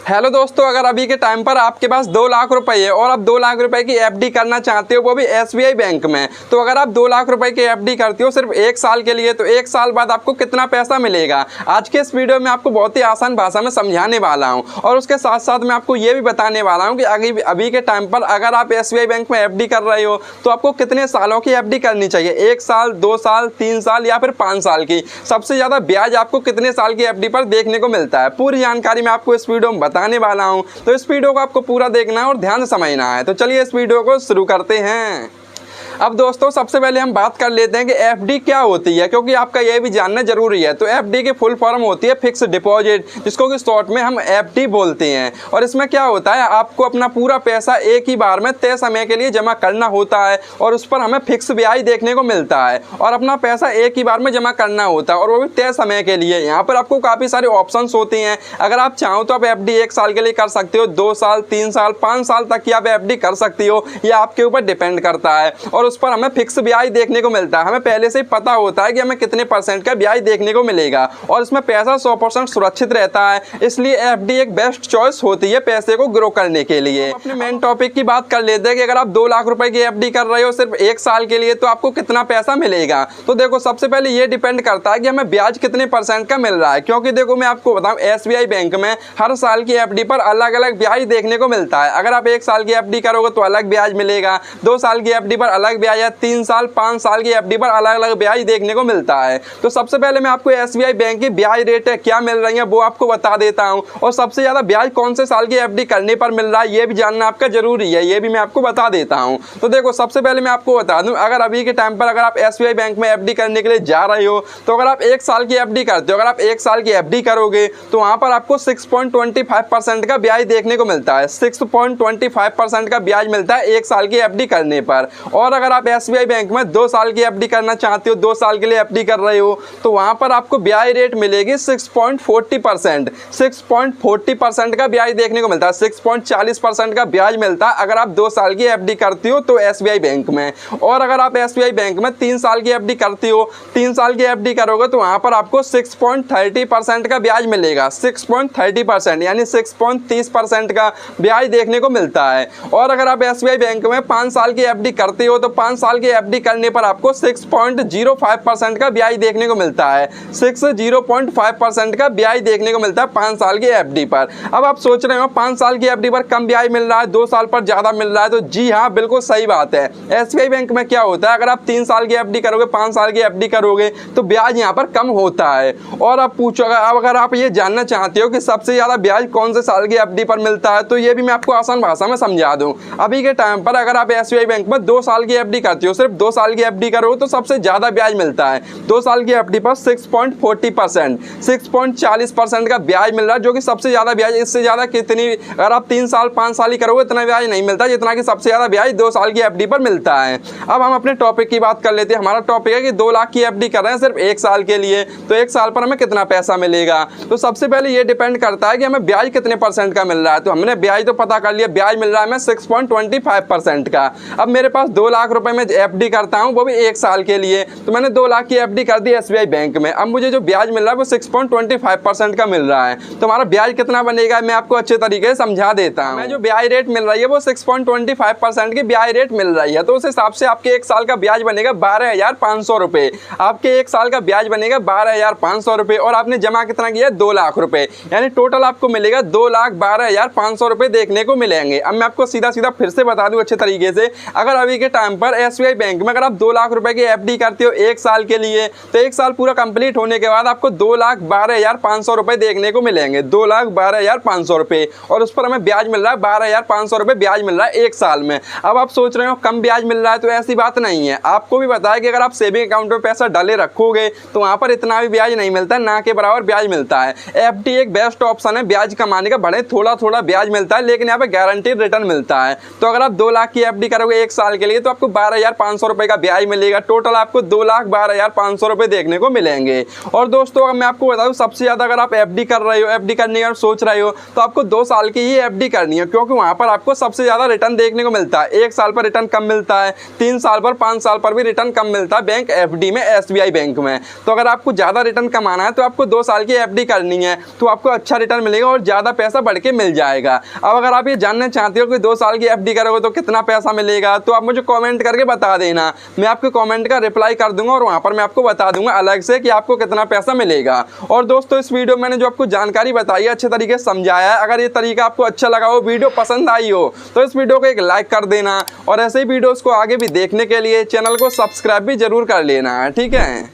Hello दोस्तों, अगर अभी के टाइम पर आपके पास 2 लाख रुपए है और आप 2 लाख रुपए की एफडी करना चाहते हो, वो भी एसबीआई बैंक में, तो अगर आप 2 लाख रुपए की एफडी करते हो सिर्फ 1 साल के लिए, तो 1 साल बाद आपको कितना पैसा मिलेगा। आज के इस वीडियो में आपको बहुत ही आसान भाषा में समझाने वाला हूं और उसके साथ साथ मैं आपको ये भी बताने वाला हूं कि अभी के टाइम पर अगर आप एसबीआई बैंक में एफडी कर रहे हो तो आपको कितने सालों की एफडी करनी चाहिए, 1 साल, 2 साल, 3 साल या फिर 5 साल की। सबसे ज़्यादा ब्याज आपको कितने साल की एफडी पर देखने को मिलता है, पूरी जानकारी मैं आपको इस वीडियो में बताने वाला हूं। तो इस वीडियो को आपको पूरा देखना है और ध्यान से समझना है। तो चलिए इस वीडियो को शुरू करते हैं। अब दोस्तों सबसे पहले हम बात कर लेते हैं कि एफडी क्या होती है, क्योंकि आपका ये भी जानना जरूरी है। तो एफडी की फुल फॉर्म होती है फिक्स डिपॉजिट, जिसको कि शॉर्ट में हम एफडी बोलते हैं। और इसमें क्या होता है, आपको अपना पूरा पैसा एक ही बार में तय समय के लिए जमा करना होता है और उस पर हमें फिक्स ब्याज देखने को मिलता है और अपना पैसा एक ही बार में जमा करना होता है और वो भी तय समय के लिए। यहाँ पर आपको काफ़ी सारे ऑप्शंस होते हैं। अगर आप चाहो तो आप एफडी 1 साल के लिए कर सकते हो, 2 साल, 3 साल, 5 साल तक की आप एफडी कर सकती हो, ये आपके ऊपर डिपेंड करता है। और उस पर हमें फिक्स ब्याज देखने को मिलता है। हमें पहले से ही पता होता है कि हमें कितने % का ब्याज देखने को मिलेगा और इसमें पैसा 100% सुरक्षित रहता है, इसलिए एफडी एक बेस्ट चॉइस होती है पैसे को ग्रो करने के लिए। अपने मेन टॉपिक की बात कर लेते हैं कि अगर आप 2 लाख रुपए की एफडी कर रहे हो सिर्फ 1 साल के लिए, तो आपको कितना पैसा मिलेगा। तो देखो सबसे पहले ये डिपेंड करता है कि हमें ब्याज कितने % का मिल रहा है, क्योंकि देखो मैं आपको बताऊं एसबीआई बैंक में हर साल की एफडी पर अलग अलग ब्याज देखने को मिलता है। अगर आप 1 साल की एफडी करोगे तो अलग ब्याज मिलेगा, 2 साल की एफडी पर अलग ब्याज है, 3 साल, 5 साल की एफडी पर अलग अलग ब्याज देखने को मिलता है। तो सबसे पहले मैं आपको एसबीआई बैंक की ब्याज रेट क्या मिल रही है वो आपको बता देता हूं, और सबसे ज्यादा ब्याज कौन से साल की एफडी करने पर मिल रहा है ये भी जानना आपका जरूरी है, ये भी मैं आपको बता देता हूं। तो देखो सबसे पहले मैं आपको बता दूं, अगर अभी के टाइम पर अगर आप एसबीआई बैंक में एफडी करने के लिए जा रहे हो, तो अगर आप 1 साल की एफडी करते हो, अगर आप 1 साल की एफडी करोगे तो वहां पर आपको 6.25% का ब्याज देखने को मिलता है। 6.25% का ब्याज मिलता है 1 साल की एफडी करने पर। और अगर आप एसबीआई बैंक में 2 साल की एफडी करना चाहते हो, 2 साल के लिए एफडी कर रहे हो, तो वहां पर आपको ब्याज रेट मिलेगी 6.40%। 6.40% का ब्याज देखने को मिलता है। 6.40% का ब्याज मिलता है अगर आप 2 साल की एफडी करती हो तो एसबीआई बैंक में। और अगर आप एसबीआई बैंक में 3 साल की एफडी करती हो, 3 साल की एफडी करोगे तो वहां पर आपको 6.30% का ब्याज मिलेगा। 6.30% यानी 6.30% का ब्याज देखने को मिलता है। और अगर आप एसबीआई बैंक में 5 साल की एफडी करते हो, तो 5 साल की एफडी करने पर आपको 6.05% का ब्याज देखने को मिलता है। 6.05% का ब्याज देखने को मिलता है 5 साल की एफडी पर। अब आप सोच रहे हो 5 साल की एफडी पर कम ब्याज मिल रहा है, 2 साल पर ज्यादा मिल रहा है, तो जी हाँ बिल्कुल सही बात है। एसबीआई बैंक में क्या होता है, अगर आप 3 साल की एफडी करोगे, 5 साल की एफडी करोगे तो ब्याज यहाँ पर कम होता है। और आप पूछो अब अगर आप ये जानना चाहते हो कि सबसे ज्यादा ब्याज कौन से साल की एफडी पर मिलता है, तो ये भी मैं आपको आसान भाषा में समझा दूं। अभी के टाइम पर अगर आप एसबीआई बैंक में 2 साल की एफडी करते हो, सिर्फ 2 साल की एफडी करो तो सबसे ज्यादा ब्याज मिलता है। 2 साल की एफडी पर 6.40%, 6.40% का ब्याज मिल रहा है, जो कि सबसे ज्यादा ब्याज। इससे ज्यादा कितनी, अगर आप 3 साल 5 साल ही करोगे इतना ब्याज नहीं मिलता जितना कि सबसे ज्यादा ब्याज 2 साल की एफडी पर मिलता है। अब हम अपने टॉपिक की बात कर लेते हैं। हमारा टॉपिक है कि 2 लाख की एफडी कर रहे हैं सिर्फ 1 साल के लिए, तो 1 साल पर हमें कितना पैसा मिलेगा। तो सबसे पहले ये डिपेंड करता है कि हमें ब्याज कितने % का मिल रहा है। तो हमने ब्याज तो पता कर लिया, ब्याज मिल रहा है हमें 6.25% का। अब मेरे पास 2 लाख रुपए में एफडी करता हूं, वो भी 1 साल के लिए, तो मैंने 2 लाख की एफडी कर दी एसबीआई बैंक में। अब मुझे जो ब्याज मिल रहा है वो 6.25% का मिल रहा है। तो हमारा ब्याज कितना बनेगा मैं आपको अच्छे तरीके से समझा देता हूं। मैं जो ब्याज रेट मिल रही है वो 6.25% की ब्याज रेट मिल रही है, तो उस हिसाब से आपके 1 साल का ब्याज बनेगा 12,500 रुपए। आपके 1 साल का ब्याज बनेगा 12,500 रुपए और आपने जमा कितना किया, 2 लाख रुपए, यानी टोटल आपको मिलेगा 2,12,500 रुपए देखने को मिलेंगे। अब मैं आपको सीधा सीधा फिर से बता दूं अच्छे तरीके से, अगर अभी के टाइम पर एसबीआई बैंक में अगर आप 2 लाख रुपए की एफडी करते हो 1 साल के लिए, तो 1 साल पूरा कंप्लीट होने के बाद आपको 2,12,500 रुपए देखने को मिलेंगे। 2,12,500 रुपए, और उस पर हमें ब्याज मिल रहा है 12,500 रुपए ब्याज मिल रहा है 1 साल में। अब आप सोच रहे हो कम ब्याज मिल रहा है, तो ऐसी बात नहीं है। आपको भी बताया कि अगर आप सेविंग अकाउंट में पैसा डाले रखोगे तो वहां पर इतना भी ब्याज नहीं मिलता, ना के बराबर ब्याज मिलता है। एफडी एक बेस्ट ऑप्शन है ब्याज कमाने का, भले थोड़ा थोड़ा ब्याज मिलता है लेकिन यहाँ पे गारंटीड रिटर्न मिलता है। तो अगर आप 2 लाख की एफडी करोगे 1 साल के लिए, तो आपको आपको 12,500 रुपये का ब्याज मिलेगा। टोटल आपको 2,12,500 रुपये देखने को मिलेंगे। और दोस्तों अगर मैं आपको बताऊँ, सबसे ज़्यादा अगर आप एफडी कर रहे हो, एफडी करने का सोच रहे हो, तो आपको 2 साल की ही एफडी करनी है, क्योंकि वहाँ पर आपको सबसे ज़्यादा रिटर्न देखने को मिलता है। 1 साल पर रिटर्न कम मिलता है, 3 साल पर, 5 साल पर भी रिटर्न कम मिलता है बैंक एफडी में, एसबीआई बैंक में। तो अगर आपको ज़्यादा रिटर्न कमाना है तो आपको 2 साल की एफडी करनी है, तो आपको अच्छा रिटर्न मिलेगा और ज़्यादा पैसा बढ़ के मिल जाएगा। अब अगर आप ये जानना चाहते हो कि 2 साल की एफडी करोगे तो कितना पैसा मिलेगा, तो आप मुझे कमेंट करके बता देना, मैं आपके कमेंट का रिप्लाई कर दूंगा और वहाँ पर मैं आपको बता दूंगा अलग से कि आपको कितना पैसा मिलेगा। और दोस्तों इस वीडियो में मैंने जो आपको जानकारी बताई है, अच्छे तरीके से समझाया है। अगर ये तरीका आपको अच्छा लगा हो, वीडियो पसंद आई हो, तो इस वीडियो को एक लाइक कर देना और ऐसे ही वीडियोस को आगे भी देखने के लिए चैनल को सब्सक्राइब भी जरूर कर लेना, ठीक है।